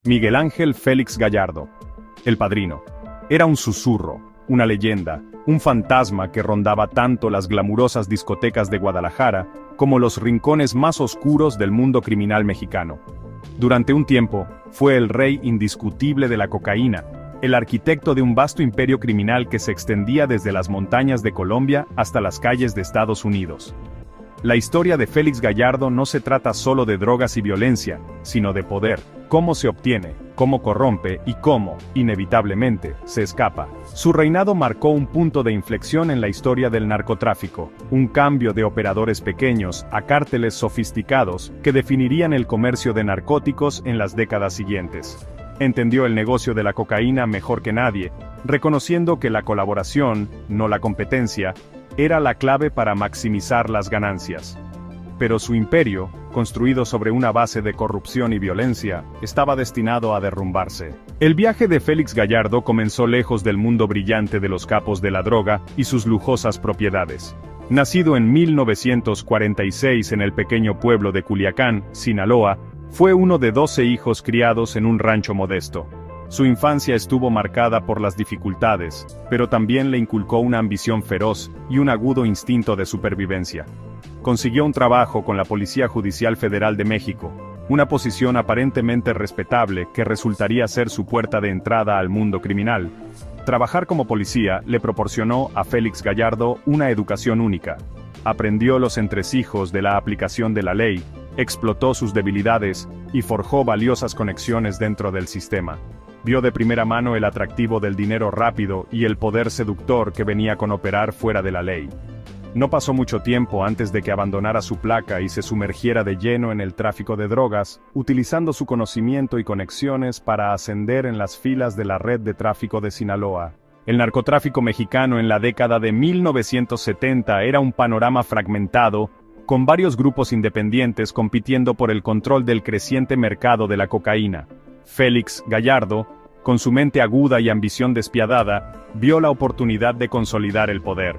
Miguel Ángel Félix Gallardo, el Padrino. Era un susurro, una leyenda, un fantasma que rondaba tanto las glamurosas discotecas de Guadalajara como los rincones más oscuros del mundo criminal mexicano. Durante un tiempo, fue el rey indiscutible de la cocaína, el arquitecto de un vasto imperio criminal que se extendía desde las montañas de Colombia hasta las calles de Estados Unidos. La historia de Félix Gallardo no se trata solo de drogas y violencia, sino de poder, cómo se obtiene, cómo corrompe y cómo, inevitablemente, se escapa. Su reinado marcó un punto de inflexión en la historia del narcotráfico, un cambio de operadores pequeños a cárteles sofisticados que definirían el comercio de narcóticos en las décadas siguientes. Entendió el negocio de la cocaína mejor que nadie, reconociendo que la colaboración, no la competencia, era la clave para maximizar las ganancias. Pero su imperio, construido sobre una base de corrupción y violencia, estaba destinado a derrumbarse. El viaje de Félix Gallardo comenzó lejos del mundo brillante de los capos de la droga y sus lujosas propiedades. Nacido en 1946 en el pequeño pueblo de Culiacán, Sinaloa, fue uno de 12 hijos criados en un rancho modesto. Su infancia estuvo marcada por las dificultades, pero también le inculcó una ambición feroz y un agudo instinto de supervivencia. Consiguió un trabajo con la Policía Judicial Federal de México, una posición aparentemente respetable que resultaría ser su puerta de entrada al mundo criminal. Trabajar como policía le proporcionó a Félix Gallardo una educación única. Aprendió los entresijos de la aplicación de la ley, explotó sus debilidades y forjó valiosas conexiones dentro del sistema. Vio de primera mano el atractivo del dinero rápido y el poder seductor que venía con operar fuera de la ley. No pasó mucho tiempo antes de que abandonara su placa y se sumergiera de lleno en el tráfico de drogas, utilizando su conocimiento y conexiones para ascender en las filas de la red de tráfico de Sinaloa. El narcotráfico mexicano en la década de 1970 era un panorama fragmentado, con varios grupos independientes compitiendo por el control del creciente mercado de la cocaína. Félix Gallardo, con su mente aguda y ambición despiadada, vio la oportunidad de consolidar el poder.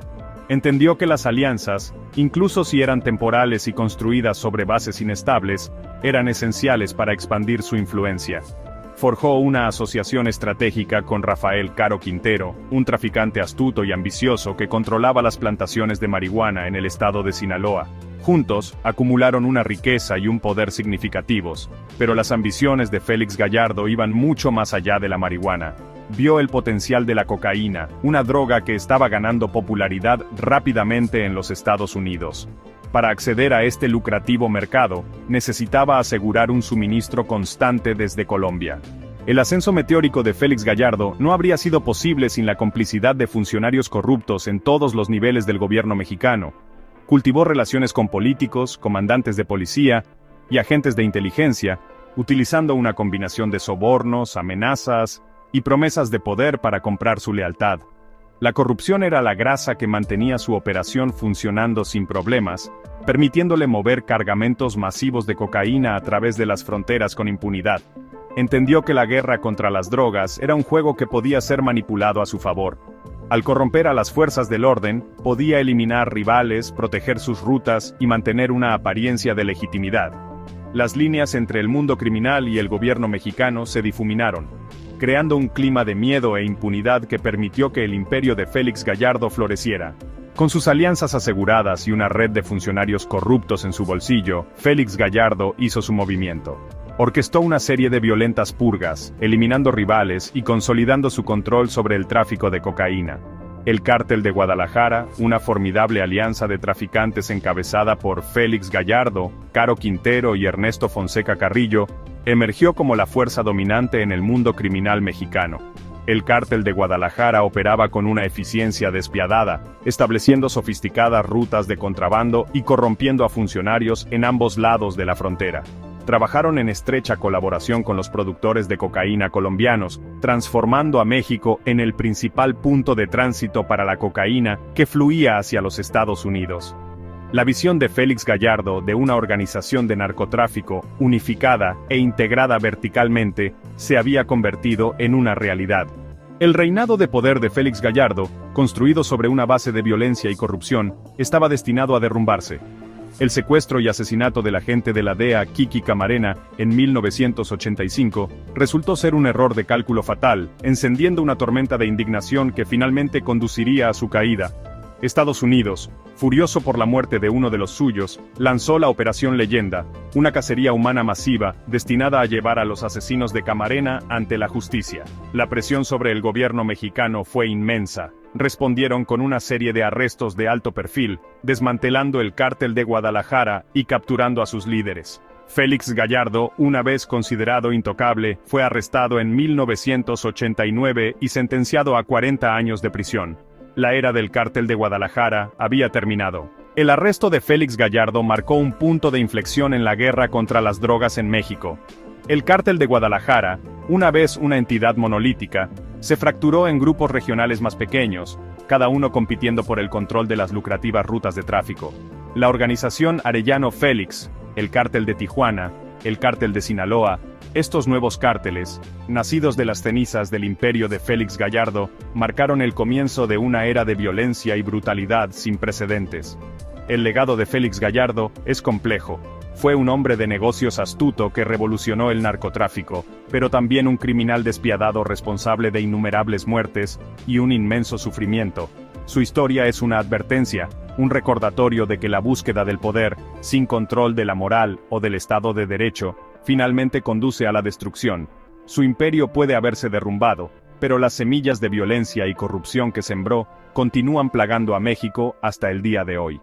Entendió que las alianzas, incluso si eran temporales y construidas sobre bases inestables, eran esenciales para expandir su influencia. Forjó una asociación estratégica con Rafael Caro Quintero, un traficante astuto y ambicioso que controlaba las plantaciones de marihuana en el estado de Sinaloa. Juntos, acumularon una riqueza y un poder significativos, pero las ambiciones de Félix Gallardo iban mucho más allá de la marihuana. Vio el potencial de la cocaína, una droga que estaba ganando popularidad rápidamente en los Estados Unidos. Para acceder a este lucrativo mercado, necesitaba asegurar un suministro constante desde Colombia. El ascenso meteórico de Félix Gallardo no habría sido posible sin la complicidad de funcionarios corruptos en todos los niveles del gobierno mexicano. Cultivó relaciones con políticos, comandantes de policía y agentes de inteligencia, utilizando una combinación de sobornos, amenazas y promesas de poder para comprar su lealtad. La corrupción era la grasa que mantenía su operación funcionando sin problemas, permitiéndole mover cargamentos masivos de cocaína a través de las fronteras con impunidad. Entendió que la guerra contra las drogas era un juego que podía ser manipulado a su favor. Al corromper a las fuerzas del orden, podía eliminar rivales, proteger sus rutas y mantener una apariencia de legitimidad. Las líneas entre el mundo criminal y el gobierno mexicano se difuminaron, creando un clima de miedo e impunidad que permitió que el imperio de Félix Gallardo floreciera. Con sus alianzas aseguradas y una red de funcionarios corruptos en su bolsillo, Félix Gallardo hizo su movimiento. Orquestó una serie de violentas purgas, eliminando rivales y consolidando su control sobre el tráfico de cocaína. El Cártel de Guadalajara, una formidable alianza de traficantes encabezada por Félix Gallardo, Caro Quintero y Ernesto Fonseca Carrillo, emergió como la fuerza dominante en el mundo criminal mexicano. El Cártel de Guadalajara operaba con una eficiencia despiadada, estableciendo sofisticadas rutas de contrabando y corrompiendo a funcionarios en ambos lados de la frontera. Trabajaron en estrecha colaboración con los productores de cocaína colombianos, transformando a México en el principal punto de tránsito para la cocaína que fluía hacia los Estados Unidos. La visión de Félix Gallardo de una organización de narcotráfico unificada e integrada verticalmente se había convertido en una realidad. El reinado de poder de Félix Gallardo, construido sobre una base de violencia y corrupción, estaba destinado a derrumbarse. El secuestro y asesinato del agente de la DEA Kiki Camarena en 1985 resultó ser un error de cálculo fatal, encendiendo una tormenta de indignación que finalmente conduciría a su caída. Estados Unidos, furioso por la muerte de uno de los suyos, lanzó la Operación Leyenda, una cacería humana masiva destinada a llevar a los asesinos de Camarena ante la justicia. La presión sobre el gobierno mexicano fue inmensa. Respondieron con una serie de arrestos de alto perfil, desmantelando el cártel de Guadalajara y capturando a sus líderes. Félix Gallardo, una vez considerado intocable, fue arrestado en 1989 y sentenciado a 40 años de prisión. La era del cártel de Guadalajara había terminado. El arresto de Félix Gallardo marcó un punto de inflexión en la guerra contra las drogas en México. El cártel de Guadalajara, una vez una entidad monolítica, se fracturó en grupos regionales más pequeños, cada uno compitiendo por el control de las lucrativas rutas de tráfico. La organización Arellano Félix, el cártel de Tijuana, el cártel de Sinaloa, estos nuevos cárteles, nacidos de las cenizas del imperio de Félix Gallardo, marcaron el comienzo de una era de violencia y brutalidad sin precedentes. El legado de Félix Gallardo es complejo. Fue un hombre de negocios astuto que revolucionó el narcotráfico, pero también un criminal despiadado responsable de innumerables muertes y un inmenso sufrimiento. Su historia es una advertencia, un recordatorio de que la búsqueda del poder, sin control de la moral o del Estado de Derecho, finalmente conduce a la destrucción. Su imperio puede haberse derrumbado, pero las semillas de violencia y corrupción que sembró continúan plagando a México hasta el día de hoy.